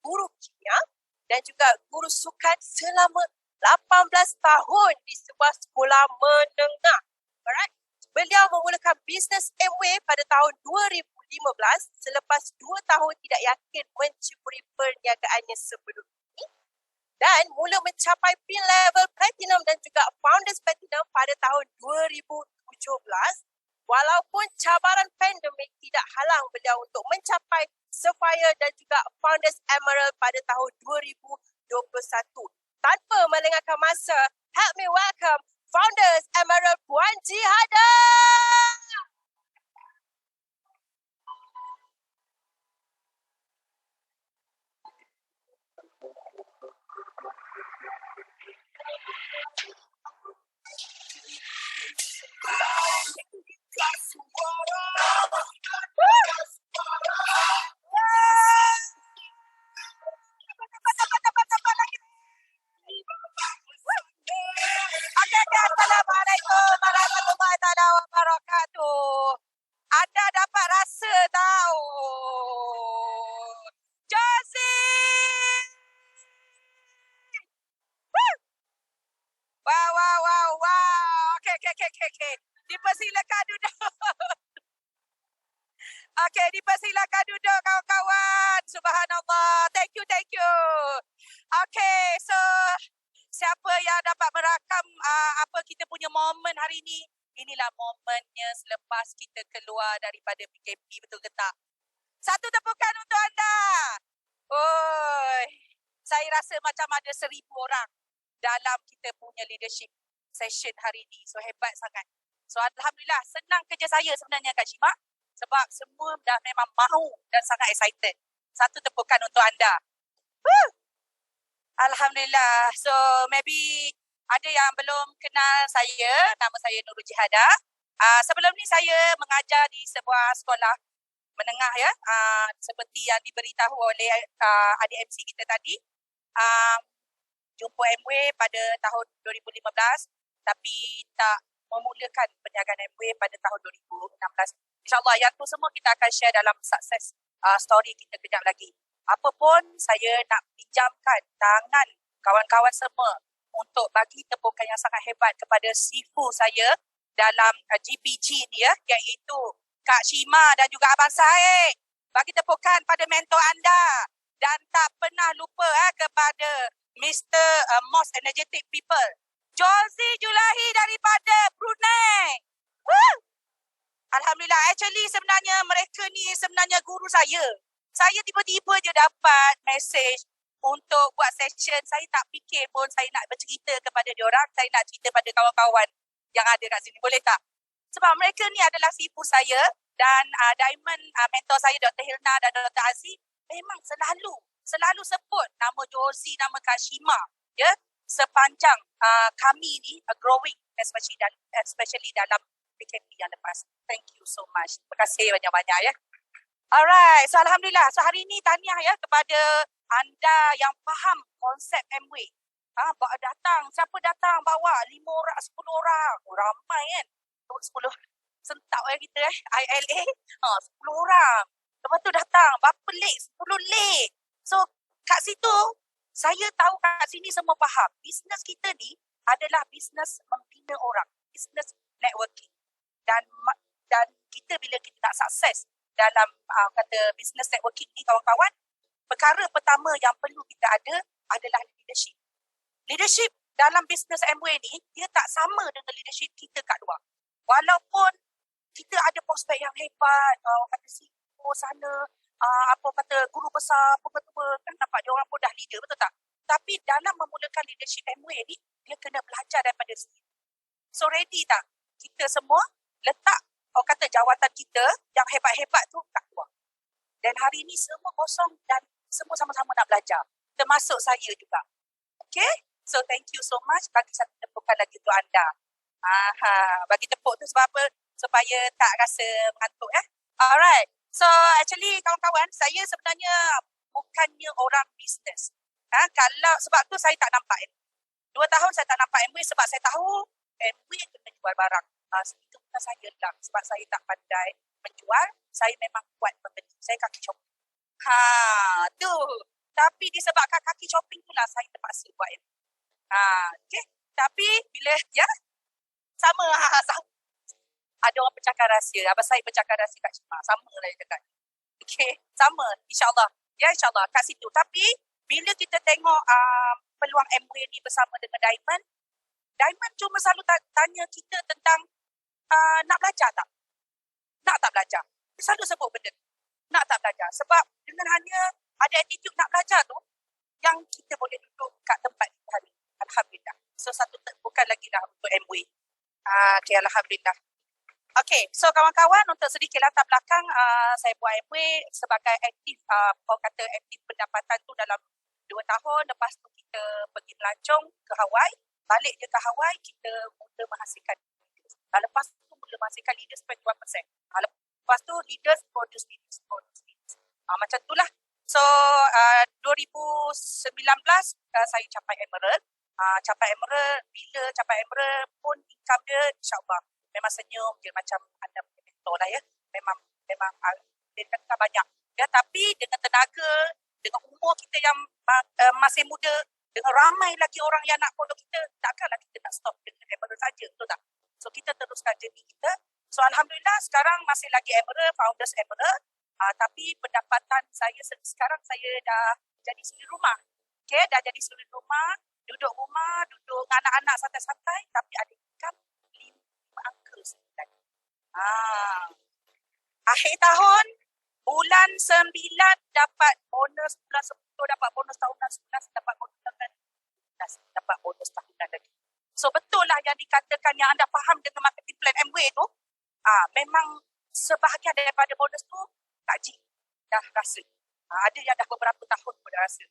guru kimia dan juga guru sukan selama 18 tahun di sebuah sekolah menengah. Alright. Beliau memulakan bisnes Amway pada tahun 2015 selepas 2 tahun tidak yakin mencuburi perniagaannya sebelum ini dan mula mencapai pin level platinum dan juga founders platinum pada tahun 2017 walaupun cabaran pandemik tidak halang beliau untuk mencapai Sapphire dan juga founders Emerald pada tahun 2021. Tanpa melengahkan masa, help me welcome founders Emerald Puan Jihada. Assalamualaikum warahmatullahi taala wabarakatuh. Anda dapat rasa tahu. Josie! Wow. Okey. Dipersilakan duduk. Okey, dipersilakan duduk kawan-kawan. Subhanallah. Thank you. Okey, so siapa yang dapat merakam apa kita punya momen hari ini? Inilah momennya selepas kita keluar daripada PKP, betul ke tak? Satu tepukan untuk anda. Oi, saya rasa macam ada 1,000 orang dalam kita punya leadership session hari ini. So hebat sangat. So alhamdulillah, senang kerja saya sebenarnya Kak Shima sebab semua dah memang mahu dan sangat excited. Satu tepukan untuk anda. Woo! Alhamdulillah. So maybe ada yang belum kenal saya. Nama saya Nurul Jihada. Sebelum ni saya mengajar di sebuah sekolah menengah ya. Seperti yang diberitahu oleh adik MC kita tadi. Jumpa Amway pada tahun 2015 tapi tak memulakan perniagaan Amway pada tahun 2016. InsyaAllah yang tu semua kita akan share dalam sukses story kita kejap lagi. Apapun saya nak pinjamkan tangan kawan-kawan semua untuk bagi tepukan yang sangat hebat kepada sifu saya dalam GPG ni ya, iaitu Kak Shima dan juga Abang Said. Bagi tepukan pada mentor anda dan tak pernah lupa kepada Mr. Most Energetic People, Josie Julahi daripada Brunei. Woo! Alhamdulillah, actually sebenarnya mereka ni sebenarnya guru saya. Saya tiba-tiba je dapat message untuk buat session. Saya tak fikir pun saya nak bercerita kepada diorang. Saya nak cerita pada kawan-kawan yang ada kat sini. Boleh tak? Sebab mereka ni adalah sifu saya dan Diamond mentor saya Dr. Hilna dan Dr. Aziz memang selalu sebut nama Josie, nama Kak Shima ya, sepanjang kami ni growing especially dalam PKP yang lepas. Thank you so much. Terima kasih banyak-banyak ya. Alright, so alhamdulillah. So hari ini tahniah ya kepada anda yang faham konsep Amway. Datang, siapa datang bawa 5 orang, 10 orang. Ramai kan? 10 sentak kita ILA. 10 orang. Lepas tu datang, berapa late? 10 late. So kat situ, saya tahu kat sini semua faham. Bisnes kita ni adalah bisnes membina orang. Bisnes networking. Dan kita bila kita nak sukses dalam kata business networking ni kawan-kawan, perkara pertama yang perlu kita ada adalah leadership. Leadership dalam business Amway ni, dia tak sama dengan leadership kita kat luar. Walaupun kita ada prospek yang hebat, kata CEO sana, guru besar, pengetua, kan nampak dia orang pun dah leader, betul tak? Tapi dalam memulakan leadership Amway ni, dia kena belajar daripada sini. So ready tak? Kita semua letak jawatan kita yang hebat-hebat tu kat luar. Dan hari ni semua kosong dan semua sama-sama nak belajar. Termasuk saya juga. Okay? So thank you so much. Bagi satu tepukan lagi untuk anda. Bagi tepuk tu sebab apa? Supaya tak rasa mengantuk Alright. So actually kawan-kawan, saya sebenarnya bukannya orang bisnes. Sebab tu saya tak nampak Amway. 2 tahun saya tak nampak Amway sebab saya tahu Amway kena jual barang. Itu bukan saya lah. Sebab saya tak pandai menjual. Saya memang kuat membeli. Saya kaki copot. Tu. Tapi disebabkan kaki chopping itulah saya terpaksa buat MOA. Okay. Tapi bila sama sama. Ada orang bercakap rahsia. Abang Syed bercakap rahsia kat Cima. Sama lah dia cakap. Okay. Sama. InsyaAllah. Ya insyaAllah. Kat situ. Tapi bila kita tengok peluang MOA ni bersama dengan Diamond cuma selalu tanya kita tentang nak belajar tak? Nak tak belajar? Dia selalu sebut benda tu. Nak tak belajar? Sebab dengan hanya ada attitude nak belajar tu, yang kita boleh duduk kat tempat kita ni. Alhamdulillah. So satu bukan lagi dah untuk MOA. Okay, Alhamdulillah. Okay, so kawan-kawan untuk sedikit latar belakang, saya buat MOA sebagai aktif, orang kata aktif pendapatan tu dalam 2 tahun. Lepas tu kita pergi melancong ke Hawaii. Balik je ke Hawaii, kita mula menghasilkan leaders. Lepas tu mula menghasilkan leaders 21%. Lepas tu leaders produce leaders. Macam itulah. So 2019 saya capai Emerald. Capai Emerald, bila capai Emerald pun income dia insyaAllah memang senyum je macam anda punya mentor lah ya. Memang dia kata banyak. Ya, tapi dengan tenaga, dengan umur kita yang masih muda, dengan ramai lagi orang yang nak follow kita, takkanlah kita nak stop dengan Emerald saja, betul tak? So kita teruskan journey kita. So Alhamdulillah sekarang masih lagi Emerald, Founders Emerald. Tapi pendapatan saya sekarang saya dah jadi suri rumah. Okay, dah jadi suri rumah, duduk dengan anak-anak santai-santai, tapi ada income 5 angka sebulan. Akhir tahun, bulan 9 dapat bonus, bulan 10 dapat bonus tahunan, 11 dapat bonus tahunan, 12 dapat bonus tahunan lagi. So betul lah yang dikatakan yang anda faham dengan marketing plan MOA tu, memang sebahagian daripada bonus tu takjil dah rasa. Ada yang dah beberapa tahun pun dah rasa.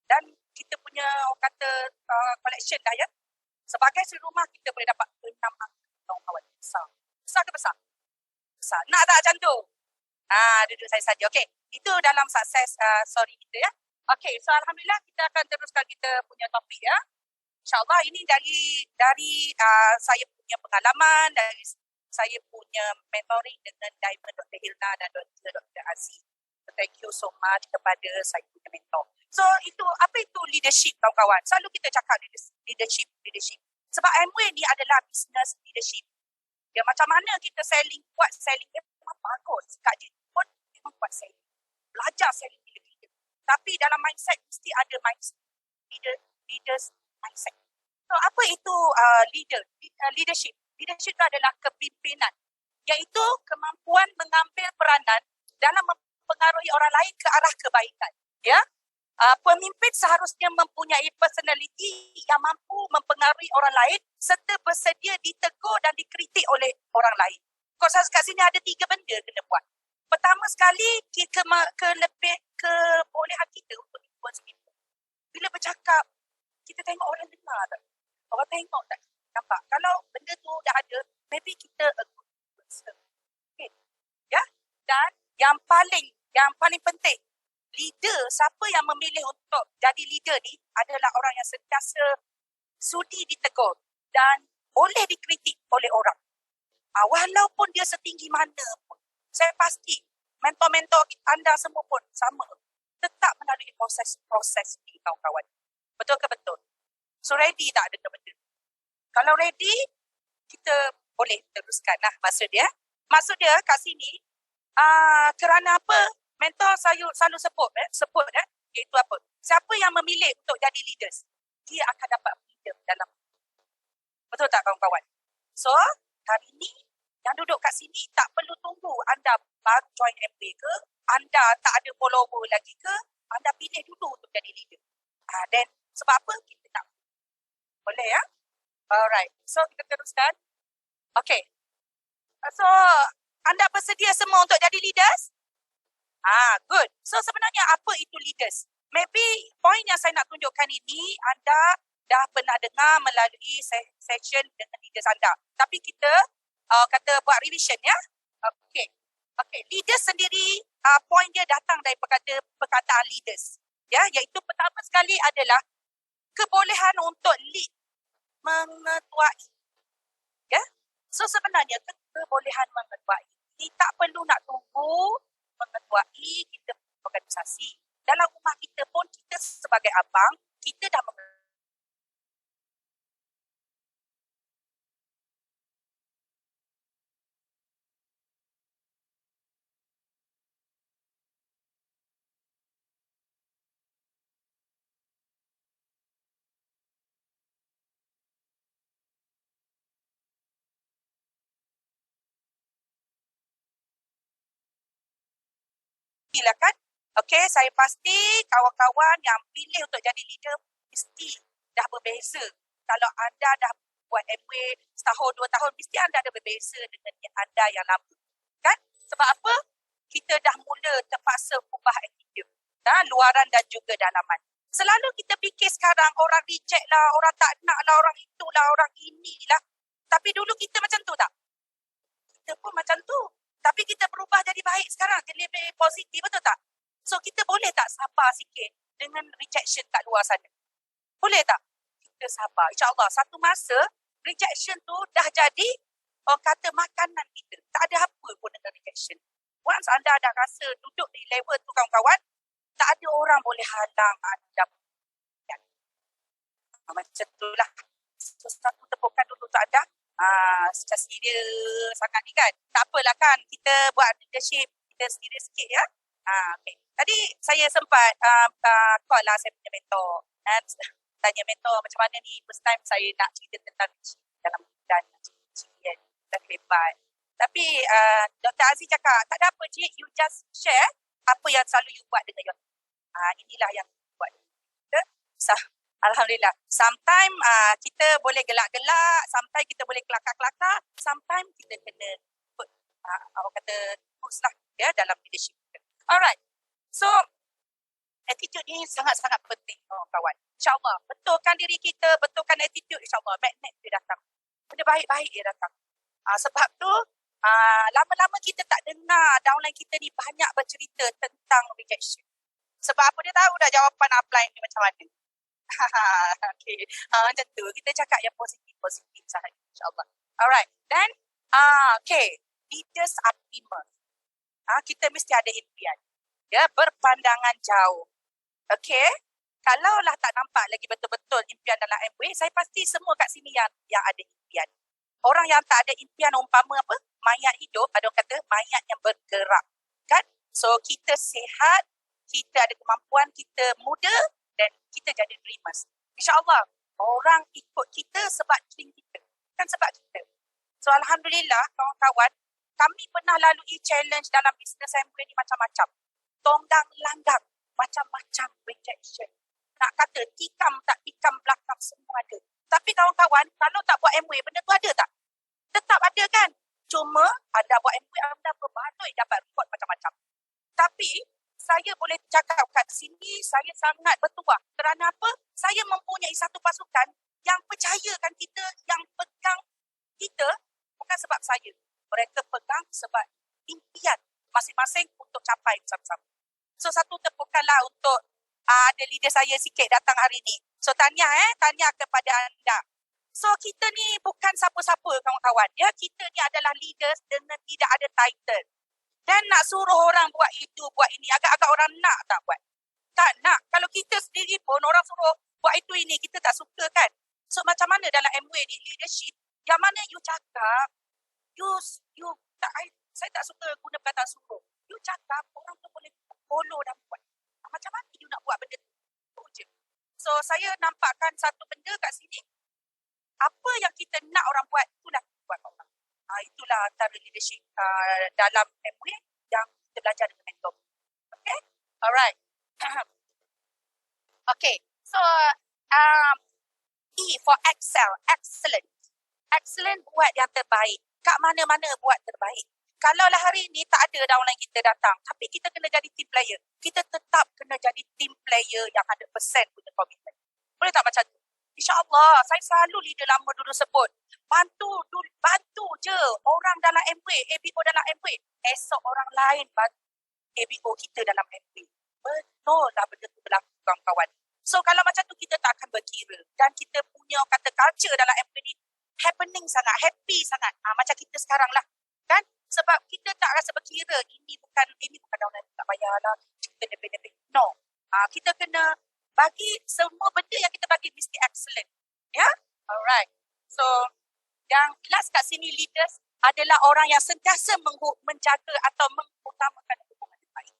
Dan kita punya orang kata collection dah ya. Sebagai suri rumah kita boleh dapat 6 angka kawan-kawan. Besar. Besar ke besar? Besar. Nak tak macam tu? Duduk saya saja. Okey. Itu dalam sukses story kita ya. Okey. So Alhamdulillah kita akan teruskan kita punya topik ya. InsyaAllah ini dari saya punya pengalaman, dari saya punya mentoring dengan Diamond Dr. Hilna dan Dr. Aziz. Thank you so much kepada saya punya mentor. So apa itu leadership kawan-kawan? Selalu kita cakap leadership. Sebab MOA ni adalah business leadership. Ya, macam mana kita buat selling dia memang bagus. Kak Jit pun memang buat selling. Belajar selling leader. Tapi dalam mindset mesti ada mindset. Leaders mindset. So apa itu leadership? Leadership itu adalah kepimpinan. Iaitu kemampuan mengambil peranan dalam mempengaruhi orang lain ke arah kebaikan. Ya, pemimpin seharusnya mempunyai personality yang mampu mempengaruhi orang lain serta bersedia ditegur dan dikritik oleh orang lain. Kau kat sini ada 3 benda kena buat. Pertama sekali, kebolehan kita untuk influence people. Bila bercakap, kita tengok orang dengar tak? Orang tengok tak? Nampak? Kalau benda tu dah ada, maybe kita a good influencer. Okay. Ya? Dan yang paling penting, leader, siapa yang memilih untuk jadi leader ni adalah orang yang sentiasa sudi ditegur dan boleh dikritik oleh orang. Walaupun dia setinggi mana pun, saya pasti mentor-mentor anda semua pun sama. Tetap melalui proses ni kawan-kawan. Betul ke betul? So ready tak dengan benda? Kalau ready, kita boleh teruskan lah maksud dia. Maksud dia kat sini, kerana apa? Mentor saya selalu sebut iaitu apa? Siapa yang memilih untuk jadi leaders, dia akan dapat freedom dalam. Betul tak kawan-kawan? So, hari ni yang duduk kat sini tak perlu tunggu anda baru join MOA ke, anda tak ada follower lagi ke, anda pilih dulu untuk jadi leader. Then sebab apa? Kita tak boleh ya? Alright. So, kita teruskan. Okay. So, anda bersedia semua untuk jadi leaders? Good. So sebenarnya apa itu leaders? Maybe poin yang saya nak tunjukkan ini anda dah pernah dengar melalui session dengan leaders anda. Tapi kita kata buat revision ya. Okay. Leaders sendiri poin dia datang dari perkataan leaders. Ya, iaitu pertama sekali adalah kebolehan untuk lead, mengetuai. Ya. So sebenarnya kebolehan mengetuai ini tak perlu nak tunggu mengetuai kita organisasi. dalam rumah kita pun, kita sebagai abang, kita dah lah kan. Okey, saya pasti kawan-kawan yang pilih untuk jadi leader mesti dah berbeza. Kalau anda dah buat MW setahun, 2 tahun, mesti anda ada berbeza dengan anda yang lama. Kan? Sebab apa? Kita dah mula terpaksa ubah attitude. Luaran dan juga dalaman. Selalu kita fikir sekarang orang reject lah, orang tak nak lah, orang itulah, orang inilah. Tapi dulu kita macam tu tak? Kita pun macam tu. Tapi kita berubah jadi baik sekarang, jadi lebih positif, betul tak? So kita boleh tak sabar sikit dengan rejection kat luar sana? Boleh tak? Kita sabar. InsyaAllah satu masa rejection tu dah jadi orang kata makanan kita. Tak ada apa pun dengan rejection. Once anda dah rasa duduk di level tu kawan-kawan, tak ada orang boleh halang anda. Macam tu lah. So, satu tepukan dulu tak ada. Secara serius sangat ni kan. Tak apalah kan, kita buat leadership, kita serius sikit ya. Okay. Tadi saya sempat call lah saya punya mentor. Tanya mentor macam mana ni, first time saya nak cerita tentang dalam dan cik dan lebat. Tapi Dr. Aziz cakap, tak ada apa cik, you just share apa yang selalu you buat dengan your inilah yang you buat dengan kita. Alhamdulillah. Sometimes kita boleh gelak-gelak, sometimes kita boleh kelakar-kelakar, sometimes kita kena orang kata push lah ya dalam leadership kita. Alright. So, attitude ni sangat-sangat penting kawan. InsyaAllah, betulkan diri kita, betulkan attitude, insyaAllah magnet dia datang. Benda baik-baik dia datang. Sebab tu, lama-lama kita tak dengar downline kita ni banyak bercerita tentang rejection. Sebab apa dia tahu dah jawapan upline ni macam mana. Okay. Macam tu. Kita cakap yang positif-positif sahaja. InsyaAllah. Alright. Then, okay. Leaders are dreamers. Kita mesti ada impian. Ya, berpandangan jauh. Okay. Kalaulah tak nampak lagi betul-betul impian dalam MW, saya pasti semua kat sini yang ada impian. Orang yang tak ada impian umpama apa? Mayat hidup, ada orang kata mayat yang bergerak. Kan? So, kita sihat, kita ada kemampuan, kita muda dan kita jadi dreamers. InsyaAllah, orang ikut kita sebab dream kita. Kan sebab kita. So, Alhamdulillah, kawan-kawan, kami pernah lalui challenge dalam bisnes MW ni macam-macam. Tonggang langgang, macam-macam rejection. Nak kata tikam tak tikam belakang semua ada. Tapi kawan-kawan, kalau tak buat MW, benda tu ada tak? Tetap ada kan? Cuma anda buat MW, anda berbaloi dapat report macam-macam. Tapi, saya boleh cakap kat sini, saya sangat bertuah. Kerana apa? Saya mempunyai satu pasukan yang percayakan kita, yang pegang kita, bukan sebab saya. Mereka pegang sebab impian masing-masing untuk capai bersama-sama. So, satu tepukanlah untuk ada leader saya sikit datang hari ni. So, tanya kepada anda. So, kita ni bukan siapa-siapa kawan-kawan. Ya, kita ni adalah leaders dengan tidak ada title. Dan nak suruh orang buat itu, buat ini. Agak-agak orang nak tak buat? Tak nak. Kalau kita sendiri pun orang suruh buat itu ini, kita tak suka kan? So, macam mana dalam MW ni leadership, yang mana you cakap, you tak, saya tak suka guna perkataan suruh. You cakap, orang tu boleh follow dan buat. Macam mana you nak buat benda tu? Itu je. So, saya nampakkan satu benda kat sini. Apa yang kita nak orang buat, itulah kita buat orang. Itulah antara leadership dalam MW yang kita belajar dengan mentor. Okay? Alright. Okay. So, E for excel. Excellent. Excellent buat yang terbaik. Kat mana-mana buat terbaik. Kalaulah hari ni tak ada downline kita datang, tapi kita kena jadi team player. Kita tetap kena jadi team player yang 100% punya komitmen. Boleh tak macam tu? InsyaAllah, saya selalu leader lama dulu sebut. Bantu je orang dalam MW, ABO dalam MW. Esok orang lain bantu ABO kita dalam MW. Betul lah benda tu berlaku kawan-kawan. So kalau macam tu kita tak akan berkira. Dan kita punya kata culture dalam MW ni happening sangat, happy sangat. Macam kita sekarang lah. Kan? Sebab kita tak rasa berkira ini bukan downline, tak payahlah kita debit-debit. No. kita kena bagi semua benda yang kita bagi mesti excellent. Ya? Alright. So, yang last kat sini leaders adalah orang yang sentiasa menjaga atau mengutamakan hubungan yang baik.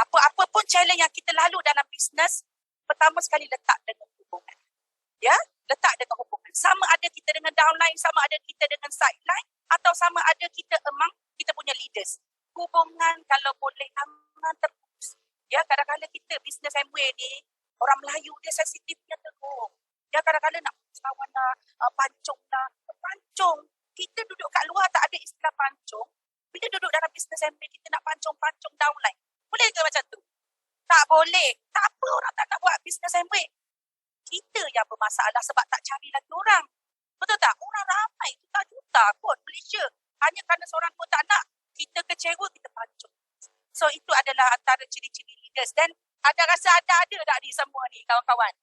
Apa-apa pun challenge yang kita lalu dalam bisnes, pertama sekali letak dengan hubungan. Ya, letak dengan hubungan. Sama ada kita dengan downline, sama ada kita dengan sideline, atau sama ada kita among kita punya leaders. Hubungan kalau boleh aman terputus. Ya, kadang-kadang kita bisnes Amway ni, orang Melayu dia sensitifnya teruk. Ya, kadang-kadang nak kawan lah, pancung lah. Pancung. Kita duduk kat luar tak ada istilah pancung. Bila duduk dalam bisnes Amway, kita nak pancung-pancung downline. Boleh ke macam tu? Tak boleh. Tak apa orang tak nak buat bisnes Amway. Kita yang bermasalah sebab tak cari lagi orang. Betul tak? Orang ramai, juta-juta kot Malaysia. Hanya kerana seorang pun tak nak, kita kecewa, kita pancung. So itu adalah antara ciri-ciri leaders. Dan anda rasa ada tak ni semua ni kawan-kawan?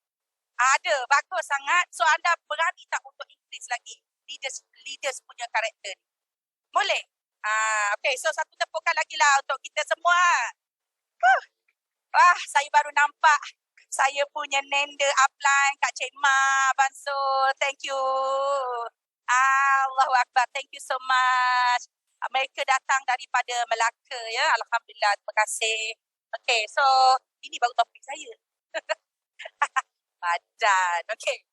Ada, bagus sangat. So anda berani tak untuk increase lagi leaders punya karakter ni? Boleh? Okay, so satu tepukan lagi lah untuk kita semua. Wah, saya baru nampak saya punya nender upline Kak Cik Ma, Bansul. Thank you. Allahu Akbar. Thank you so much. Mereka datang daripada Melaka ya. Alhamdulillah. Terima kasih. Okay, so ini baru topik saya. Badan. Okay.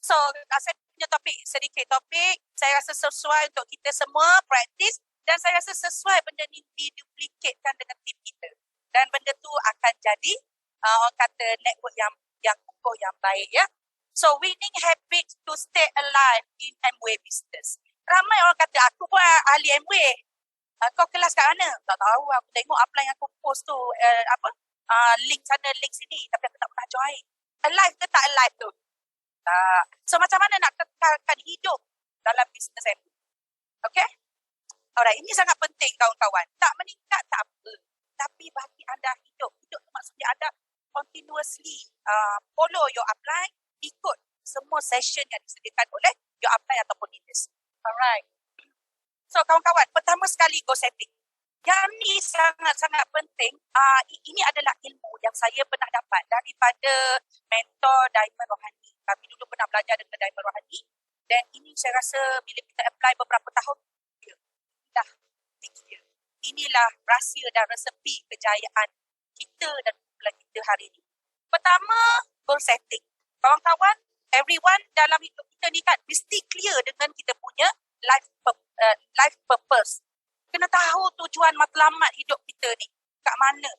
So, saya punya topik, sedikit topik. Saya rasa sesuai untuk kita semua praktis dan saya rasa sesuai benda ni diduplikatkan dengan tim kita. Dan benda tu akan jadi orang kata network yang kukuh, yang baik ya. So winning habits to stay alive in Amway business. Ramai orang kata aku pun ahli Amway. Kau kelas kat mana? Tak tahu, aku tengok upline yang aku post tu link sana link sini tapi aku tak pernah join. Alive ke tak alive tu? Tak. So macam mana nak kekalkan hidup dalam business Amway? Okay? Alright, ini sangat penting kawan-kawan. Tak meningkat tak apa. Tapi bagi anda hidup tu maksudnya anda continuously follow your upline, ikut semua session yang disediakan oleh your upline ataupun leaders. Alright. So kawan-kawan, pertama sekali goal setting. Yang ni sangat-sangat penting. Ini adalah ilmu yang saya pernah dapat daripada mentor Diamond Rohani. Kami dulu pernah belajar dengan Diamond Rohani. Dan ini saya rasa bila kita apply beberapa tahun, dah fikir. Inilah rahsia dan resepi kejayaan kita dan kumpulan kita hari ini. Pertama, goal setting. Kawan-kawan, everyone dalam hidup kita ni kan mesti clear dengan kita punya life purpose. Kena tahu tujuan matlamat hidup kita ni. Kat mana?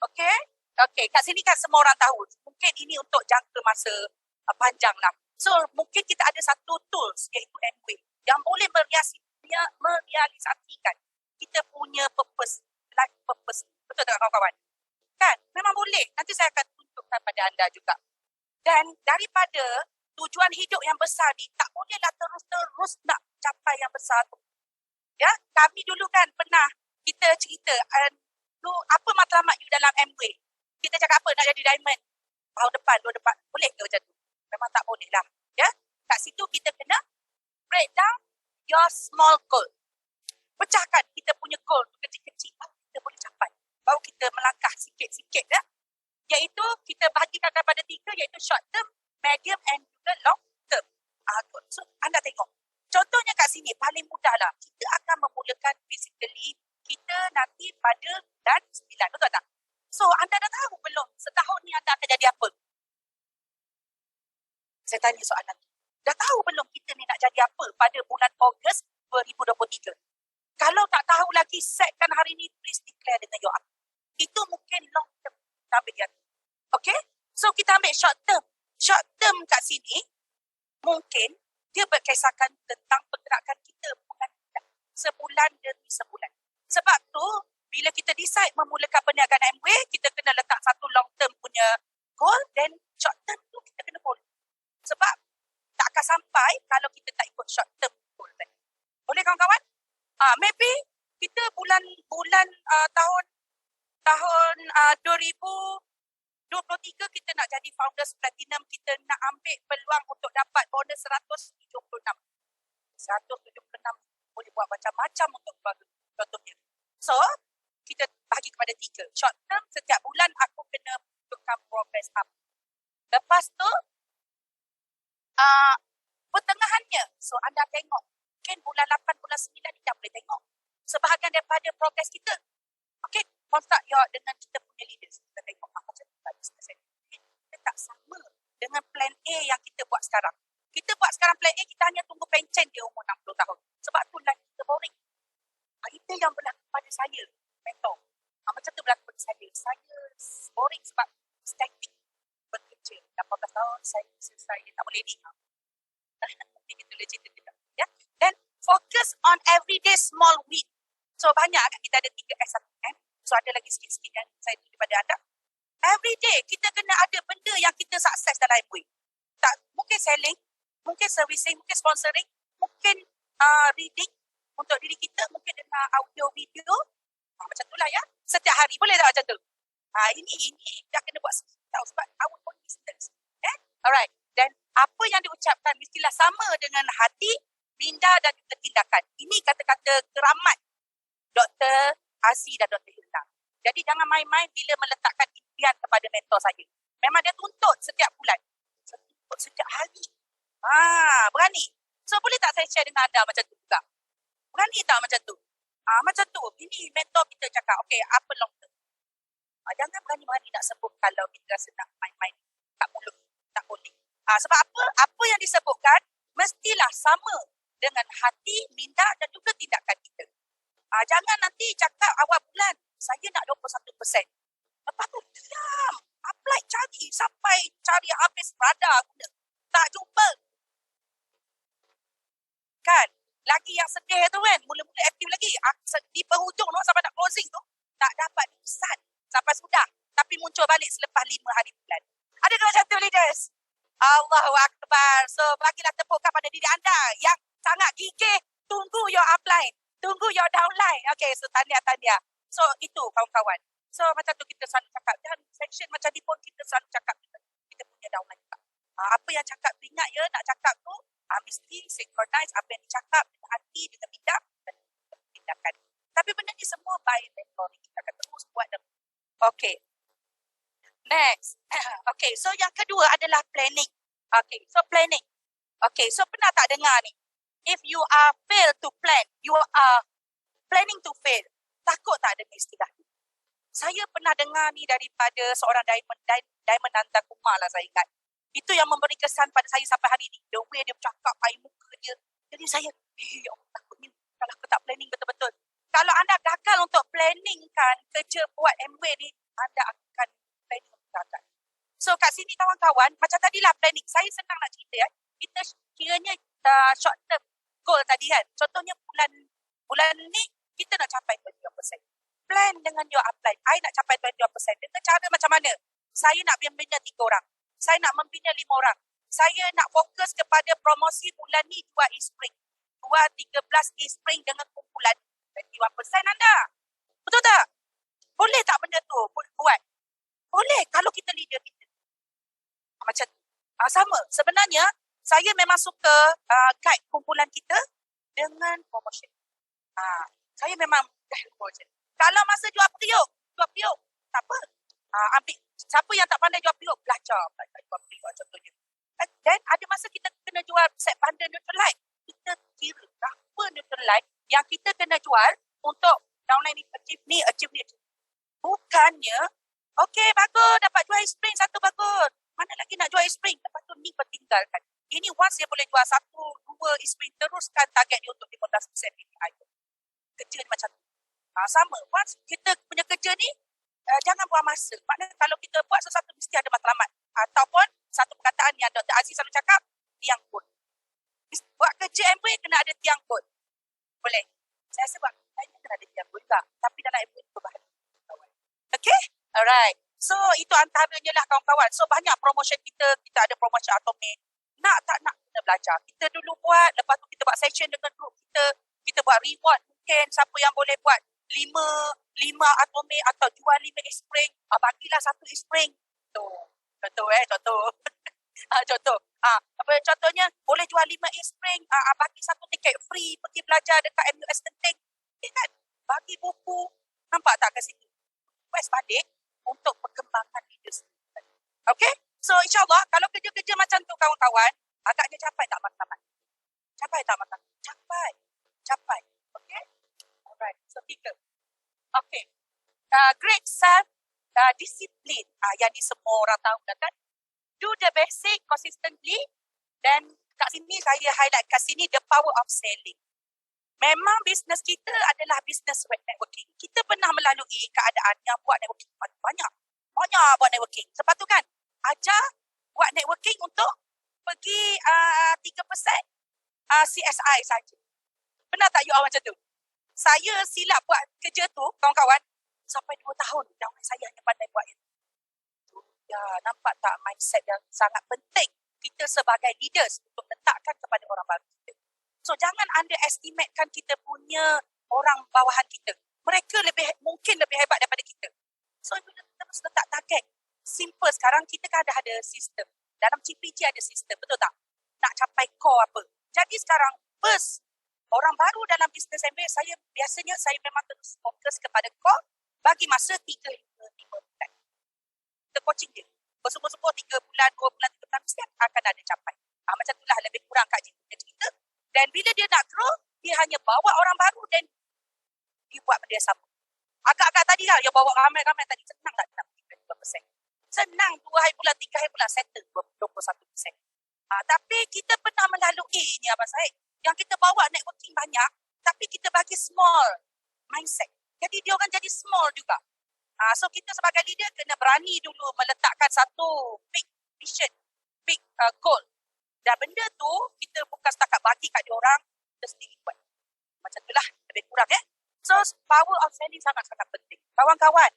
Okay? Okay, kat sini kan semua orang tahu. Mungkin ini untuk jangka masa panjang lah. So, mungkin kita ada satu tools iaitu Amway yang boleh merealisasikan kita punya purpose, life purpose. Betul tak kawan-kawan? Kan? Memang boleh. Nanti saya akan tunjukkan pada anda juga. Dan daripada tujuan hidup yang besar ni, tak bolehlah terus-terus nak capai yang besar tu. Ya, kami dulu kan pernah kita cerita, apa matlamat you dalam Amway? Kita cakap apa nak jadi diamond? Tahun depan. Boleh ke macam tu? Memang tak boleh lah. Ya, kat situ kita kena break down your small goal. Pecahkan kita punya goal tu kecil-kecil. Baru kita boleh capai. Baru kita melangkah sikit-sikit ya. Iaitu kita bahagikan kepada 3 iaitu short term, medium and juga long term. So anda tengok. Contohnya kat sini paling mudah lah. Kita akan memulakan basically kita nanti pada bulan 9. Betul tak? So anda dah tahu belum setahun ni anda akan jadi apa? Saya tanya soalan tu. Dah tahu belum kita ni nak jadi apa pada bulan Ogos 2023? Kalau tak tahu lagi, setkan hari ni, please declare dengan your up. Itu mungkin long term. Kita ambil dia. Okay? So, kita ambil short term. Short term kat sini, mungkin dia berkisahkan tentang pergerakan kita bukan sebulan demi sebulan. Sebab tu, bila kita decide memulakan perniagaan Amway, kita kena letak satu long term punya goal, dan short term tu kita kena follow. Sebab tak akan sampai kalau kita tak ikut short term goal tadi. Boleh kawan-kawan? Maybe kita bulan tahun 2023 kita nak jadi Founders Platinum, kita nak ambil peluang untuk dapat bonus 176. 176 boleh buat macam-macam untuk contohnya. So, kita bagi kepada 3. Short term, setiap bulan aku kena tunjukkan progress apa. Lepas tu, pertengahannya, so anda tengok, mungkin bulan 8, bulan 9 ni dah boleh tengok sebahagian daripada progress kita. Okay, contact your dengan kita punya leaders. Kita tengok macam tu tadi. Kita tak sama dengan plan A yang kita buat sekarang. Kita buat sekarang plan A, kita hanya tunggu pencen dia umur 60 tahun. Sebab tu life kita boring. Itu yang berlaku pada saya, mentor. Macam tu berlaku pada saya. Saya boring sebab static bekerja. 18 tahun saya selesai, tak boleh ni. Mungkin itu legit juga. Ya? Dan focus on everyday small win. So banyak kan kita ada 3S 1M. So ada lagi sikit-sikit yang saya tulis pada anda. Every day kita kena ada benda yang kita sukses dalam MWay. Tak, mungkin selling, mungkin servicing, mungkin sponsoring, mungkin reading untuk diri kita, mungkin dengan audio video. Macam itulah ya. Setiap hari boleh tak macam tu? Ini dah kena buat tahu sebab our own business. Alright. Dan apa yang diucapkan mestilah sama dengan hati, minda dan juga tindakan. Ini kata-kata keramat Dr. Aziz dan Dr. Hilda. Jadi jangan main-main bila meletakkan impian kepada mentor saya. Memang dia tuntut setiap bulan. Tuntut setiap hari. Berani. So boleh tak saya share dengan anda macam tu juga? Berani tak macam tu? Macam tu. Ini mentor kita cakap, okay, apa long term? Jangan berani-berani nak sebut kalau kita rasa nak main-main kat mulut. Tak boleh. Sebab apa? Apa yang disebutkan mestilah sama dengan hati, minda dan juga tindakan kita. Jangan nanti cakap awal bulan, saya nak 21%. Lepas tu diam. Apply cari sampai cari habis radar guna. Tak jumpa. Kan? Lagi yang sedih tu kan, mula-mula aktif lagi. Di penghujung tu sampai nak closing tu, tak dapat dipesan sampai sudah. Tapi muncul balik selepas 5 hari bulan. Ada ke macam tu leaders? Allahu Akbar. So bagilah tepuk kepada diri anda yang sangat gigih. Tunggu your upline. Tunggu your downline. Okay, so tahniah. So itu kawan-kawan. So macam tu kita selalu cakap. Dan section macam ni pun kita selalu cakap. Kita punya downline juga. Apa yang cakap tu ingat ya, nak cakap tu mesti synchronize apa yang dicakap dengan hati, dengan minda dan tindakan. Tapi benda ni semua by mentoring. Kita akan terus buat. Okay. Next. Okay, so yang kedua adalah planning. Okay, so planning. Okay, so pernah tak dengar ni? If you are fail to plan, you are planning to fail. Takut tak dengan istilah ni? Saya pernah dengar ni daripada seorang Diamond Nanda Kumar lah saya ingat. Itu yang memberi kesan pada saya sampai hari ni. The way dia bercakap, air muka dia. Jadi saya, Allah takutnya kalau aku tak planning betul-betul. Kalau anda gagal untuk planningkan kerja buat MWay ni, anda akan planning gagal. So kat sini kawan-kawan, macam tadilah planning. Saya senang nak cerita ya. Kita kiranya short term goal tadi kan. Contohnya bulan ni kita nak capai 22%. Plan dengan your upline. I nak capai 22%. Dengan cara macam mana? Saya nak membina 3 orang. Saya nak membina 5 orang. Saya nak fokus kepada promosi bulan ni 2 e-spring. 13 e-spring dengan kumpulan 21% anda. Betul tak? Boleh tak benda tu buat? Boleh kalau kita leader kita. Macam tu. Sama. Sebenarnya, saya memang suka guide kumpulan kita dengan promotion. Saya memang guide promotion. Kalau masa jual periuk, tak apa. Ambil. Siapa yang tak pandai jual periuk, belajar jual periuk contohnya. Dan ada masa kita kena jual set bundle Neutralite. Kita kira berapa Neutralite yang kita kena jual untuk downline ni achieve ni. Bukannya, okay bagus, dapat jual spring 1 bagus. Mana lagi nak jual spring? Lepas tu ni bertinggalkan. Ini once dia boleh jual 1, 2 spring, teruskan target dia untuk 15% PPI. Kerja ni macam tu. Sama. Once kita punya kerja ni, jangan buang masa. Maknanya kalau kita buat sesuatu, mesti ada matlamat. Ataupun satu perkataan yang Dr. Aziz selalu cakap, tiang kod. Buat kerja MWay kena ada tiang kod. Boleh. Saya sebab saya kena ada tiang kod juga. Tapi dalam MWay itu berbahaya. Okay? Alright. So, itu antaranya lah kawan-kawan. So, banyak promotion kita. Kita ada promotion automate. Nak tak nak, kena belajar. Kita dulu buat. Lepas tu kita buat session dengan group kita. Kita buat reward. Mungkin siapa yang boleh buat 5 automate atau jual 5 e-spring. Bagilah 1 e-spring. Contoh. Contoh. Contohnya, boleh jual 5 e-spring. Bagi 1 tiket free. Pergi belajar dekat MUS Genting. Kan? Bagi buku. Nampak tak kat situ? Quest balik untuk perkembangan leaders. Okay? So insyaAllah kalau kerja-kerja macam tu kawan-kawan, agaknya capai tak matlamat? Capai tak matlamat? Capai. Okay? Alright. So 3. Okay. Great self discipline. Yang ni semua orang tahu dah kan? Do the basic consistently. Dan kat sini saya highlight kat sini the power of selling. Memang bisnes kita adalah bisnes web networking. Kita pernah melalui keadaan yang buat networking banyak buat networking. Sebab tu kan, ajar buat networking untuk pergi 3% CSI saja. Pernah tak you all macam tu? Saya silap buat kerja tu, kawan-kawan, sampai 2 tahun. Dan saya hanya pandai buat itu. Ya, nampak tak mindset yang sangat penting kita sebagai leaders untuk letakkan kepada orang baru kita. So, jangan underestimatekan kita punya orang bawahan kita. Mereka mungkin lebih hebat daripada kita. So, kita terus letak target. Simple sekarang, kita kan ada sistem. Dalam CPG ada sistem, betul tak? Nak capai core apa. Jadi sekarang, first, orang baru dalam bisnes MBA, biasanya saya memang terus fokus kepada core bagi masa 3 hingga 5 bulan. Kita coaching dia. Bersumur-sumur 3 bulan, 2 bulan, 3 bulan, mesti akan ada capai. Macam itulah lebih kurang Kak Jin punya cerita. Dan bila dia nak grow, dia hanya bawa orang baru dan dia buat benda yang sama. Agak-agak tadi lah, dia bawa ramai-ramai tadi. Senang tak nak 3%? Senang 2 hari bulan, 3 hari bulan, settle 21%. Tapi kita pernah melalui ni Abang Syed. Yang kita bawa networking banyak, tapi kita bagi small mindset. Jadi dia orang jadi small juga. So kita sebagai leader kena berani dulu meletakkan satu big vision, big goal. Dan benda tu kita bukan setakat bagi kat dia orang, kita sendiri buat. Macam itulah lebih kurang So power of selling sangat-sangat penting. Kawan-kawan,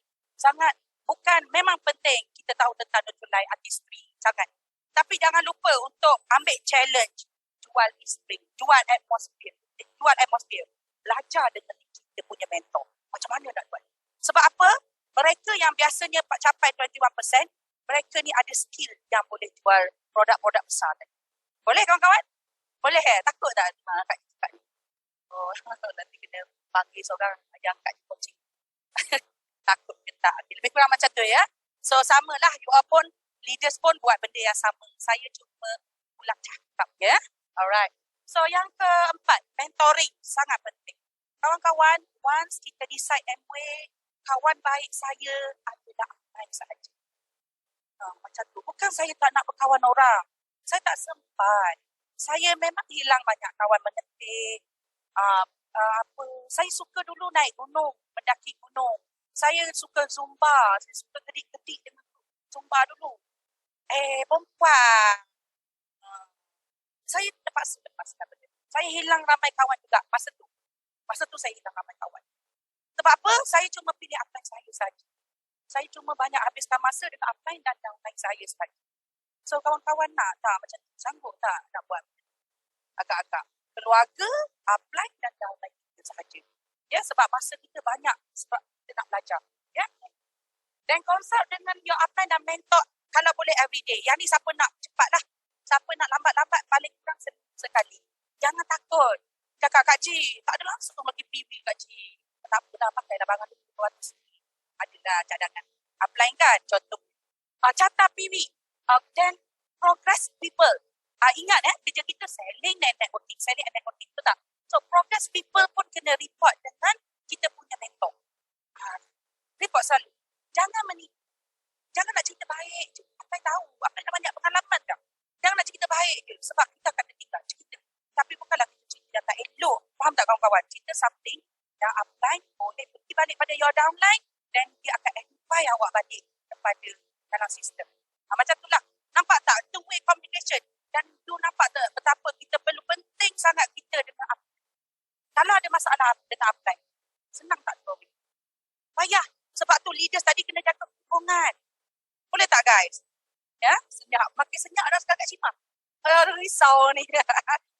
memang penting kita tahu tentang nilai artistry, sangat. Tapi jangan lupa untuk ambil challenge, jual isteri, jual atmosphere. Belajar dengan kita punya mentor. Macam mana nak buat? Sebab apa? Mereka yang biasanya capai 21%, mereka ni ada skill yang boleh jual produk-produk besar tadi. Boleh kawan-kawan? Boleh Takut tak Kak ni? Oh, nanti kena panggil seorang yang Kak ni coaching. Takut ke tak? Lebih kurang macam tu ya. So samalah, you all pun, leaders pun buat benda yang sama. Saya cuma ulang cakap ya. Alright. So yang keempat, mentoring sangat penting. Kawan-kawan, once kita decide MWay, kawan baik saya adalah upline sahaja. Macam tu. Bukan saya tak nak berkawan orang. Saya tak sempat. Saya memang hilang banyak kawan mengetik. Saya suka dulu naik gunung, mendaki gunung. Saya suka zumba. Saya suka kedik-kedik dengan zumba dulu. Perempuan. Saya lepaskan benda. Saya hilang ramai kawan juga masa tu. Masa tu saya hilang ramai kawan. Sebab apa? Saya cuma pilih upline saya saja. Saya cuma banyak habiskan masa dengan upline dan downline saya saja. So kawan-kawan nak tak macam tu? Sanggup tak nak buat? Agak-agak. Keluarga, upline dan downline kita sahaja. Ya, sebab masa kita banyak sebab kita nak belajar. Ya. Dan consult dengan your upline dan mentor kalau boleh everyday. Yang ni siapa nak cepat lah. Siapa nak lambat-lambat paling kurang sekali. Jangan takut. Cakap Kak Ji, tak ada langsung lagi PV Kak Ji. Tak apa dah, pakai dah barang tu 200 sendiri. Adalah cadangan. Apply kan, contoh. Catat PV. Then progress people. Ingat kerja kita selling and networking. Selling and networking, betul tak? So progress people pun kena report dengan kita punya mentor. Report selalu. Jangan menipu. Jangan nak cerita baik je. Apa yang tahu? Apa yang banyak pengalaman tak? Jangan nak cerita baik je. Sebab kita akan tinggal cerita. Tapi bukanlah kita cerita yang tak elok. Faham tak kawan-kawan? Cerita something yang upline boleh pergi balik pada your downline dan dia akan amplify awak balik kepada dalam sistem. Macam itulah. Nampak tak? Two-way communication. Dan you nampak tak betapa kita perlu penting sangat kita dengan upline. Kalau ada masalah dengan upline, senang tak drawing? Payah. Sebab tu leaders tadi kena jaga hubungan. Boleh tak guys? Ya, senyap. Makin senyap dah sekarang Kak Cima. Risau ni.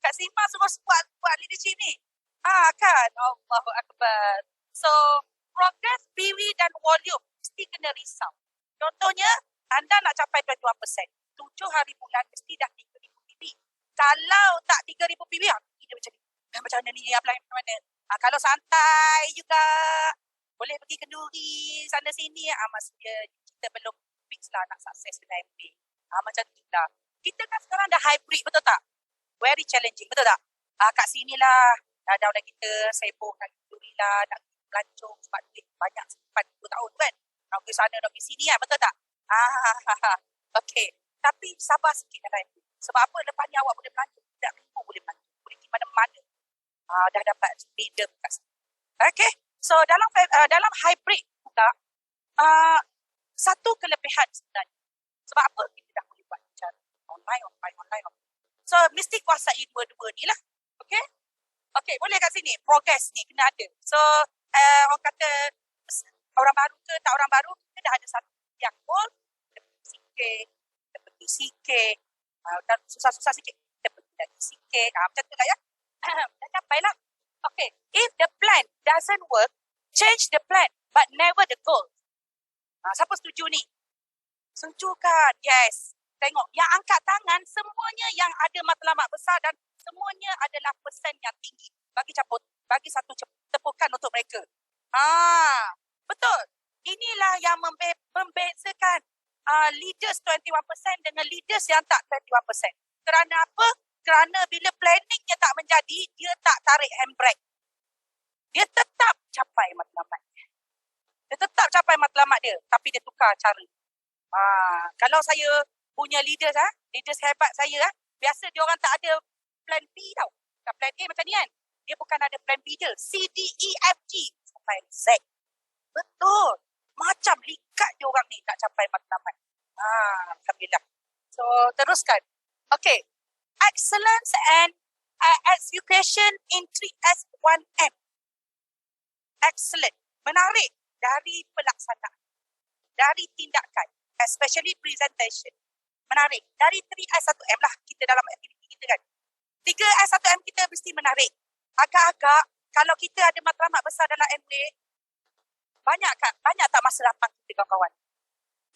Kak Cima suruh buat leadership ni. Kan? Allahu Akbar. So, progress, PV dan volume mesti kena risau. Contohnya, anda nak capai 21%. 7 hari bulan mesti dah 3,000 PV. Kalau tak 3,000 PV, dia macam ni. Macam mana ni? Apply macam mana? Kalau santai juga, boleh pergi kenduri sana sini. Maksudnya kita belum fix lah nak sukses dengan MBA. Macam tu lah. Kita kan sekarang dah hybrid, betul tak? Very challenging, betul tak? Kat sini lah, dah kita sibuk nak lah, nak pelancong sebab duit banyak simpan 2 tahun kan. Nak pergi sana, nak pergi sini kan, betul tak? Okay. Tapi sabar sikit dalam MBA. Sebab apa? Lepas ni awak boleh pelancong. Tidak minggu boleh pelancong. Boleh pergi mana-mana. Dah dapat freedom kat sini. Okay. So dalam hybrid pula, satu kelebihan sebenarnya. Sebab apa? Kita dah boleh buat cara online. So mesti kuasai dua-dua ni lah. Okay? Okay, boleh kat sini. Progress ni kena ada. So orang kata orang baru ke tak orang baru, kita dah ada satu yang goal. Kita pergi sikit. Dan susah-susah sikit. Kita pergi lagi sikit. Macam tu lah ya. Dah capai lah. Okay, if the plan doesn't work, change the plan but never the goal. Siapa setuju ni? Setuju kan? Yes. Tengok, yang angkat tangan semuanya yang ada matlamat besar dan semuanya adalah persen yang tinggi. Bagi satu tepukan untuk mereka. Betul. Inilah yang membezakan leaders 21% dengan leaders yang tak 21%. Kerana apa? Kerana bila planningnya tak menjadi, dia tak tarik handbrake. Dia tetap capai matlamat dia. Tapi dia tukar cara. Kalau saya punya leaders hebat saya, biasa dia orang tak ada plan B tau. Plan A macam ni kan. Dia bukan ada plan B je. C, D, E, F, G sampai Z. Betul. Macam likat dia orang ni nak capai matlamat. Alhamdulillah. So, teruskan. Okay. Excellence and education in 3S1M. Excellent. Menarik dari pelaksanaan. Dari tindakan. Especially presentation. Menarik. Dari 3S1M lah kita dalam aktiviti kita kan. 3S1M kita mesti menarik. Agak-agak kalau kita ada matlamat besar dalam MA, banyak tak masa lapang kita kawan-kawan?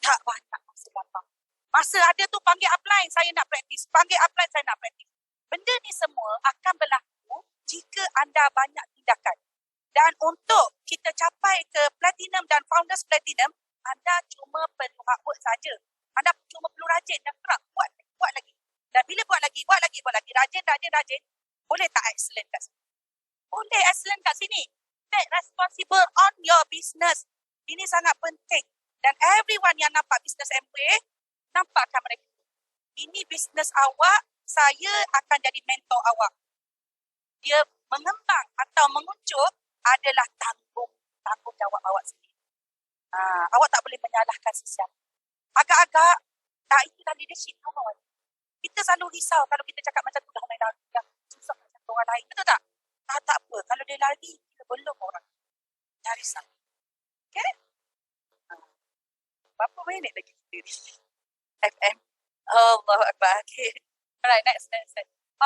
Tak banyak masa lapang. Masa ada tu panggil upline, saya nak praktis. Panggil upline, saya nak praktis. Benda ni semua akan berlaku jika anda banyak tindakan. Dan untuk kita capai ke platinum dan founders platinum, anda cuma perlu hard work saja. Anda cuma perlu rajin dan kerap buat lagi. Dan bila buat lagi, rajin, boleh tak excellent kat sini? Boleh excellent kat sini. Take responsible on your business. Ini sangat penting. Dan everyone yang nampak business MBA, nampakkan mereka. Ini bisnes awak, saya akan jadi mentor awak. Dia mengembang atau menguncup adalah tanggung jawab awak sendiri. Awak tak boleh menyalahkan sesiapa. Agak-agak, itulah leadership kawan. Kita selalu risau kalau kita cakap macam tu dah susah macam orang lain. Betul tak? Tak apa. Kalau dia lari, kita belum orang. Dah risau. Okay? Berapa minit lagi kita ni? FM. Allahu Akbar. Okay. Alright, next.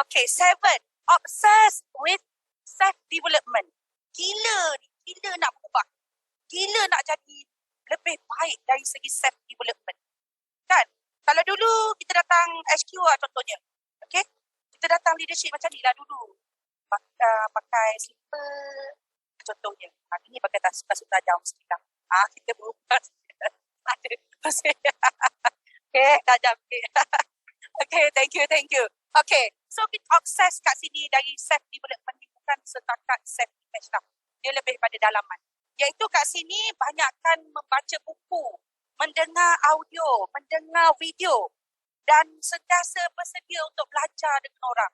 Okay, 7. Obsessed with self-development. Gila nak berubah. Gila nak jadi lebih baik dari segi self-development. Kan? Kalau dulu kita datang HQ lah contohnya. Okay? Kita datang leadership macam ni lah dulu. Pakai slipper contohnya. Ini pakai tasuk tajam sikit lah. Kita berubah. Ada. Okay, tajam. Okay, thank you. Okay, so kita obses kat sini dari self-development ni bukan setakat self-image lah. Dia lebih pada dalaman. Iaitu kat sini banyakkan membaca buku, mendengar audio, mendengar video dan sentiasa bersedia untuk belajar dengan orang.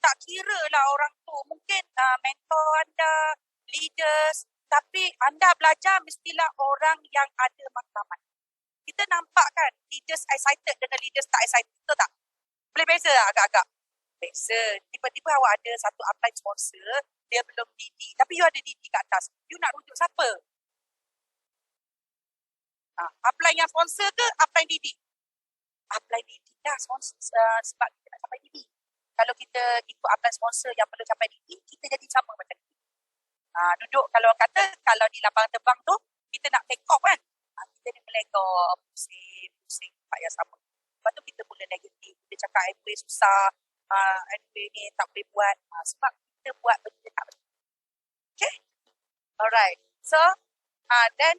Tak kira lah orang tu, mungkin mentor anda, leaders, tapi anda belajar mestilah orang yang ada matlamat. Kita nampak kan leaders excited dengan leaders tak excited, betul tak? Boleh beza tak agak-agak? Beza. Tiba-tiba awak ada satu upline sponsor, dia belum DD. Tapi you ada DD kat atas. You nak rujuk siapa? Upline yang sponsor ke upline DD? Upline DD dah sponsor sebab kita nak capai DD. Kalau kita ikut upline sponsor yang perlu capai DD, kita jadi sama macam DD. Duduk kalau kata, kalau di lapangan terbang tu, kita nak take off kan? Kita ni melegok, pusing, tak payah sama. Lepas tu kita mula negatif. Kita cakap anyway susah, anyway ni tak boleh buat. Sebab kita buat benda tak betul. Okay? Alright. So, dan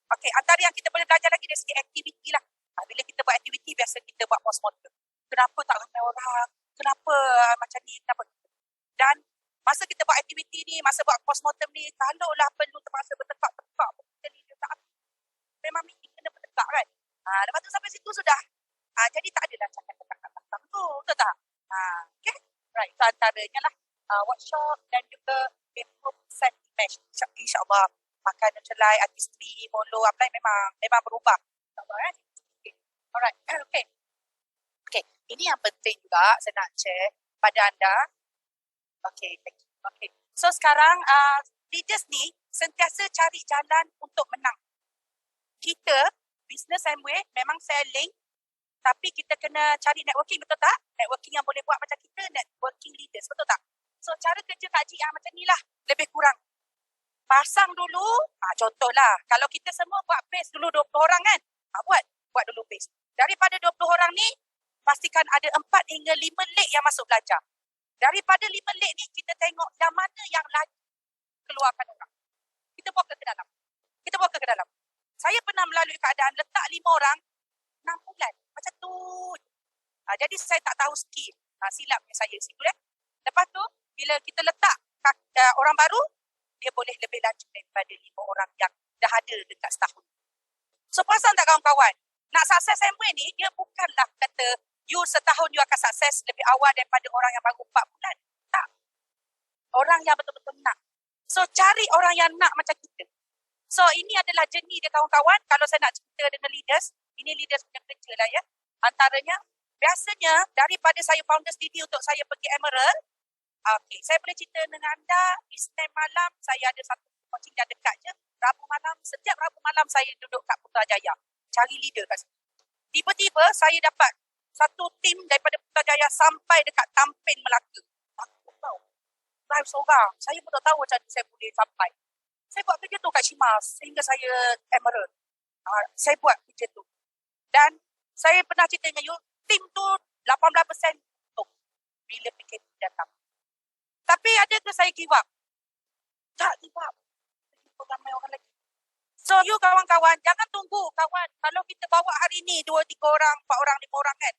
Okey, antara yang kita boleh belajar lagi dari segi aktiviti lah. Bila kita buat aktiviti, biasa kita buat postmortem. Kenapa tak ramai orang? Kenapa macam ni? Kenapa? Dan masa kita buat aktiviti ni, masa buat postmortem ni, kalaulah perlu terpaksa bertekak-tekak, kita ni dia tak, memang meeting kena bertekak kan? Lepas tu sampai situ sudah. Jadi tak adalah cakap tekak-tekak tu, betul tak? Okay? Right, itu antaranya lah. Workshop dan juga improve set image. InsyaAllah makan celai, artistry, bolo, apply memang berubah. InsyaAllah kan? Okay. Alright, okay. Okay, ini yang penting juga saya nak share pada anda. Okay, thank you. Okay. So sekarang leaders ni sentiasa cari jalan untuk menang. Kita, business Amway memang selling, tapi kita kena cari networking, betul tak? Networking yang boleh buat macam kita, networking leaders, betul tak? So cara kerja Kak Ji macam ni lah, lebih kurang. Pasang dulu, contohlah, kalau kita semua buat base dulu 20 orang kan? Buat dulu base. Daripada 20 orang ni, pastikan ada 4 hingga 5 leg yang masuk belajar. Daripada 5 leg ni, kita tengok yang mana yang lagi keluarkan orang. Kita bawa ke dalam. Saya pernah melalui keadaan letak 5 orang, 6 bulan. Macam tu. Jadi saya tak tahu skill. Silapnya saya situ. Lepas tu, bila kita letak orang baru, dia boleh lebih laju daripada 5 orang yang dah ada dekat setahun. So, perasan tak kawan-kawan? Nak sukses Amway ni, dia bukanlah kata you setahun you akan sukses lebih awal daripada orang yang baru 4 bulan. Tak. Orang yang betul-betul nak. So, cari orang yang nak macam kita. So, ini adalah journey dia kawan-kawan. Kalau saya nak cerita dengan leaders, ini leaders punya kerja lah ya. Antaranya, biasanya daripada saya founders DD untuk saya pergi Emerald, saya boleh cerita dengan anda, Isnin malam saya ada satu coaching yang dekat je. Setiap Rabu malam saya duduk kat Putrajaya. Cari leader kat situ. Tiba-tiba saya dapat satu tim daripada Putrajaya sampai dekat Tampin Melaka. Aku tahu. Drive seorang. Saya pun tak tahu macam mana saya boleh sampai. Saya buat kerja tu kat Shimas sehingga saya Emerald. Saya buat kerja tu. Dan saya pernah cerita dengan you, tim tu 18% tutup bila PKP datang. Tapi ada ke saya give up? Tak give up. Ramai orang lagi. So you kawan-kawan, jangan tunggu kawan. Kalau kita bawa hari ni 2, 3 orang, 4 orang, 5 orang kan.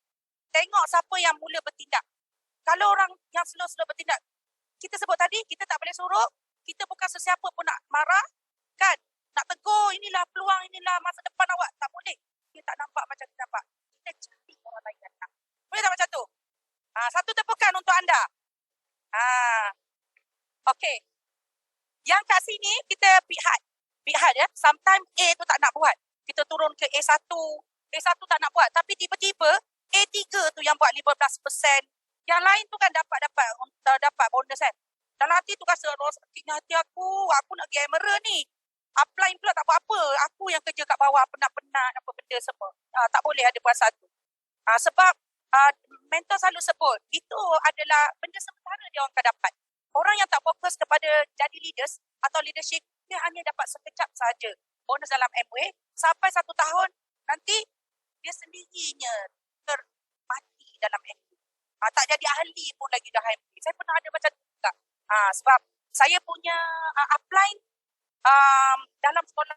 Tengok siapa yang mula bertindak. Kalau orang yang slow-slow bertindak, kita sebut tadi, kita tak boleh suruh. Kita bukan sesiapa pun nak marah. Kan? Nak tegur, inilah peluang, inilah masa depan awak. Tak boleh. Kita tak nampak macam kita nampak. Kita cari orang lain yang nak. Boleh tak macam tu? Satu tepukan untuk anda. Okay. Yang kat sini, kita pihak ya. Sometimes A tu tak nak buat. Kita turun ke A1. A1 tak nak buat. Tapi tiba-tiba, A3 tu yang buat 15%. Yang lain tu kan dapat bonus kan. Dalam hati tu rasa, sakitnya hati aku nak pergi Emerald ni. Apply pula tak buat apa. Aku yang kerja kat bawah, penat-penat, apa benda semua. Tak boleh ada puasa tu. Sebab mentor selalu sebut, itu adalah benda sementara dia orang akan dapat. Orang yang tak fokus kepada jadi leaders atau leadership, dia hanya dapat sekejap saja bonus dalam Amway. Sampai 1 tahun, nanti dia sendirinya termati dalam Amway. Tak jadi ahli pun lagi dah Amway. Saya pernah ada macam tu juga. Sebab saya punya upline dalam sekolah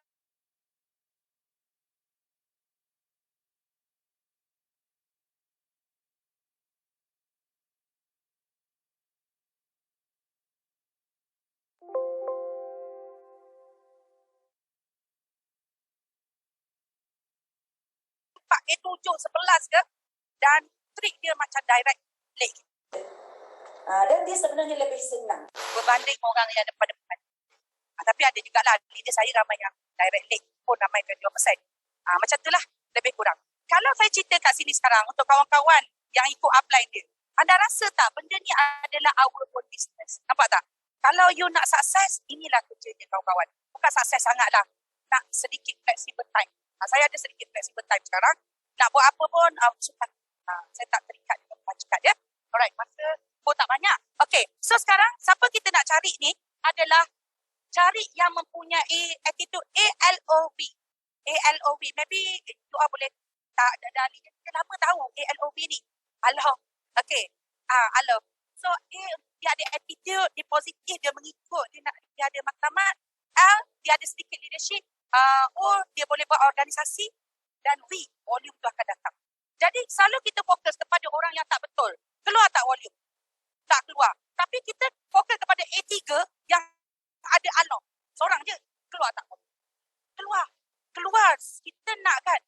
A7, 11 ke, dan trik dia macam direct leg. Dan dia sebenarnya lebih senang berbanding orang yang depan-depan. Tapi ada juga lah, leader saya ramai yang direct leg pun ramai 22%. Macam itulah, lebih kurang. Kalau saya cerita kat sini sekarang untuk kawan-kawan yang ikut upline dia, anda rasa tak benda ni adalah our own business? Nampak tak? Kalau you nak sukses, inilah kerjanya kawan-kawan. Bukan sukses sangat lah. Nak sedikit flexible time. Saya ada sedikit flexible time sekarang. Nak buat apa pun, suka. Saya tak terikat dengan majikan ya. Alright, masa pun tak banyak. Okay, so sekarang siapa kita nak cari ni adalah cari yang mempunyai attitude ALOV. ALOV. Maybe you boleh tak ada kita lama tahu ALOV ni. Allah. Okay. Allah. So dia ada attitude, dia positif, dia mengikut, dia ada maklumat. L, dia ada sedikit leadership. dia boleh buat organisasi dan volume tu akan datang. Jadi selalu kita fokus kepada orang yang tak betul. Keluar tak volume? Tak keluar. Tapi kita fokus kepada A3 yang ada along. Seorang je. Keluar tak volume? Keluar. Keluar. Kita nak kan,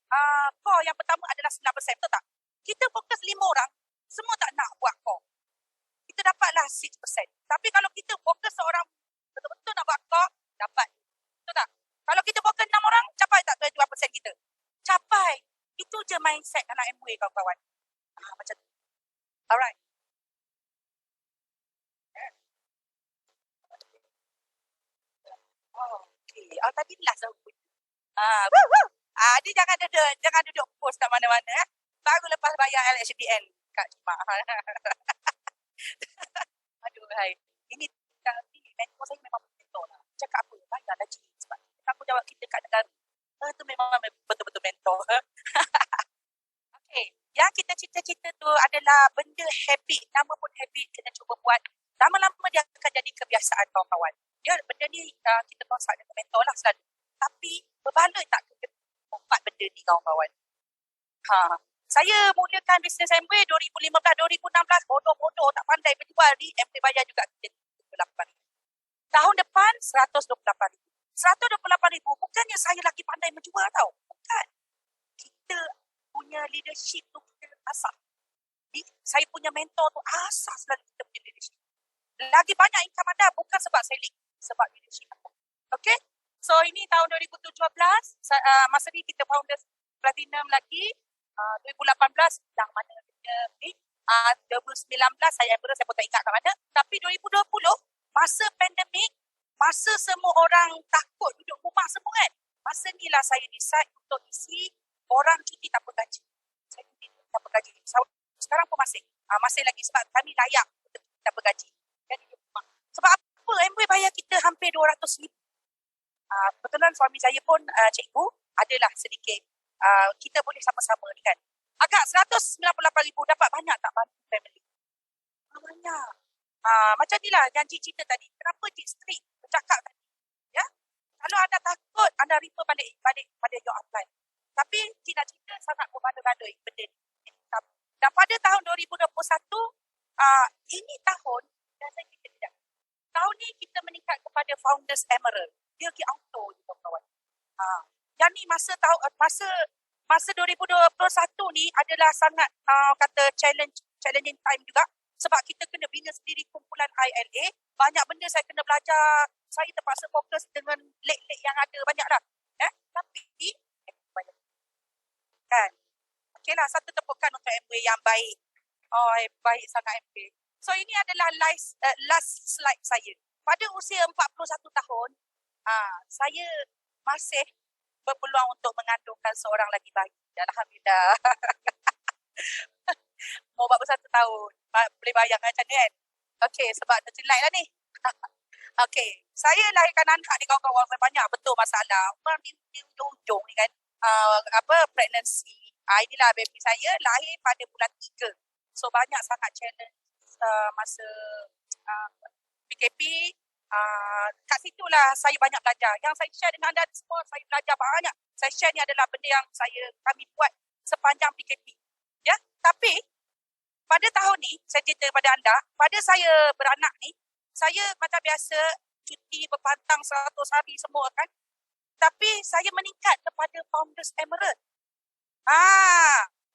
core yang pertama adalah 9%, betul tak? Kita fokus 5 orang, semua tak nak buat core. Kita dapatlah 6%. Tapi kalau kita fokus seorang betul-betul nak buat core, dapat. Betul tak? Kalau kita fokus 6 orang, capai tak 21% kita? Capai. Itu je mindset anak MWay kawan-kawan. Macam tu. Alright. Okay. Tadi last aku. Dia jangan duduk post kat mana-mana. Baru lepas bayar LHBN Kak Cima. Aduh, hai. Ini mentor saya memang mentor lah. Cakap apa? Bayarlah cik. Sebab tanggungjawab kita kat negara. Itu memang betul-betul mentor. Okay. Yang kita cita-cita tu adalah benda habit. Nama pun habit, kena cuba buat. Lama-lama dia akan jadi kebiasaan kawan-kawan. Dia benda ni kita konsak dengan mentor lah selalu. Tapi berbaloi tak ke empat benda ni kawan-kawan. Saya mulakan bisnes MWay 2015-2016. Bodoh-bodoh tak pandai berjual ni. MWay bayar juga RM28,000. Tahun depan RM128,000. RM128,000 bukannya saya lagi pandai menjual tau. Bukan. Kita punya leadership tu kita asah. Saya punya mentor tu asas lagi kita punya leadership. Lagi banyak income anda bukan sebab selling. Sebab leadership anda. Okay. So ini tahun 2017. Masa ni kita founders Platinum lagi. 2018 dah mana kita ni. 2019 saya pun tak ingat kat mana. Tapi 2020 masa pandemik, masa semua orang takut duduk rumah semua kan. Masa ni lah saya decide untuk isi orang cuti tanpa gaji. Saya cuti tanpa gaji. Sekarang pun masih lagi sebab kami layak untuk cuti tanpa gaji. Jadi rumah. Sebab apa? MWay bayar kita hampir RM200,000. Kebetulan suami saya pun cikgu, adalah sedikit kita boleh sama-sama ni kan. Agak RM198,000 dapat banyak tak bantu family? Banyak. Macam ni lah yang Cik cerita tadi. Kenapa Cik strict bercakap tadi? Ya? Kalau anda takut, anda refer balik pada your upline. Tapi Cik nak cerita sangat berbaloi-baloi benda ni. Dan pada tahun 2021, ini tahun, dan saya cerita tidak. Tahun ni kita meningkat kepada Founders Emerald. Dia pergi auto je kawan-kawan. Yang ni masa 2021 ni adalah sangat kata challenging time juga. Sebab kita kena bina sendiri kumpulan ILA. Banyak benda saya kena belajar. Saya terpaksa fokus dengan lek-lek yang ada banyak lah. Tapi banyak. Kan? Okey lah, satu tepukan untuk MWay yang baik. Baik sangat MWay. So ini adalah last slide saya. Pada usia 41 tahun, saya masih berpeluang untuk mengandungkan seorang lagi bayi. Alhamdulillah. Mau 41 tahun. Boleh bayang macam ni kan? Okey, sebab terjelai lah ni. Okey, saya lahirkan anak ni kawan-kawan. Banyak betul masalah. Orang di ujung ni kan. Pregnancy. Inilah baby saya lahir pada bulan 3. So banyak sangat challenge masa PKP. Kat situlah saya banyak belajar. Yang saya share dengan anda semua, saya belajar banyak. Saya share ni adalah benda yang kami buat sepanjang PKP. Ya, tapi pada tahun ni, saya cerita kepada anda, pada saya beranak ni, saya macam biasa cuti berpantang 100 hari semua kan. Tapi saya meningkat kepada Founders Emerald.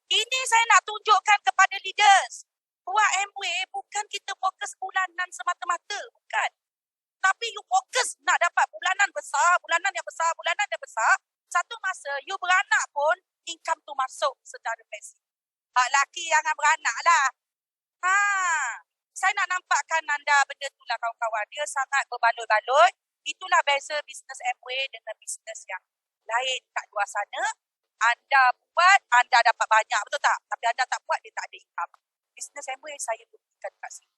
Ini saya nak tunjukkan kepada leaders. Buat MWay bukan kita fokus bulanan semata-mata. Bukan. Tapi you fokus nak dapat bulanan yang besar. Satu masa you beranak pun income tu masuk secara pasif. Laki jangan beranak lah. Saya nak nampakkan anda benda tu lah kawan-kawan. Dia sangat berbaloi-baloi. Itulah beza bisnes MWay dengan bisnes yang lain kat luar sana. Anda buat, anda dapat banyak, betul tak? Tapi anda tak buat, dia tak ada income. Bisnes MWay saya buktikan kat sini.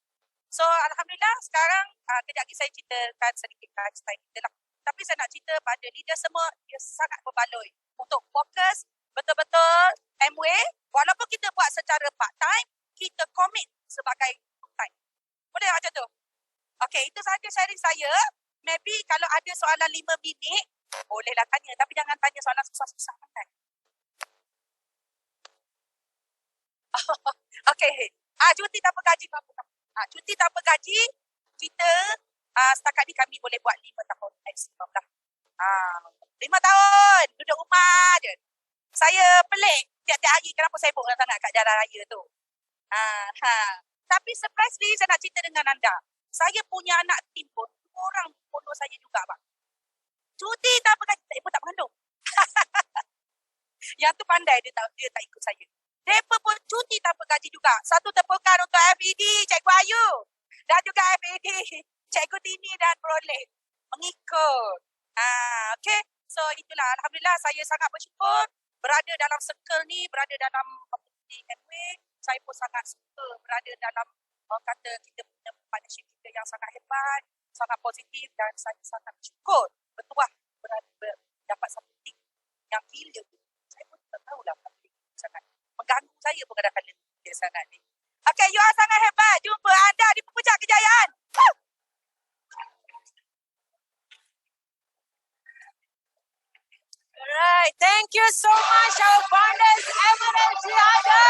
So, Alhamdulillah sekarang kejap lagi saya ceritakan sedikit lifestyle kita lah. Tapi saya nak cerita pada leader semua, dia sangat berbaloi untuk fokus betul-betul MWay. Walaupun kita buat secara part-time, kita commit sebagai full-time. Boleh macam tu? Okay, itu sahaja sharing saya. Maybe kalau ada soalan 5 minit, Bolehlah tanya, tapi jangan tanya soalan susah-susah kan. Okey. Cuti tanpa gaji berapa tahun? Cuti tanpa gaji, kita setakat ni kami boleh buat 5 tahun maksimum lah. 5 tahun, duduk rumah je. Saya pelik tiap-tiap hari kenapa saya sibuk sangat kat jalan raya tu. Tapi surprisingly saya nak cerita dengan anda. Saya punya anak tim pun, orang follow saya juga bang. Cuti tanpa gaji, saya pun tak mengandung. Yang tu pandai dia tak ikut saya. Mereka pun cuti tanpa gaji juga. Satu tepukan untuk FED, Cikgu Ayu. Dan juga FED, Cikgu Tini dan Proleh. Mengikut. Okay. So itulah. Alhamdulillah saya sangat bersyukur berada dalam circle ni, berada dalam community Amway. Saya pun sangat suka berada dalam kata kita punya partnership kita yang sangat hebat, sangat positif dan saya sangat bersyukur bertuah dapat satu tim yang gila tu. Saya pun tak tahulah sangat mengganggu saya pun kadang-kadang dia sangat ni. Okay, you are sangat hebat. Jumpa anda di Pemuncak Kejayaan. Alright, thank you so much our partners, Eminence Yada.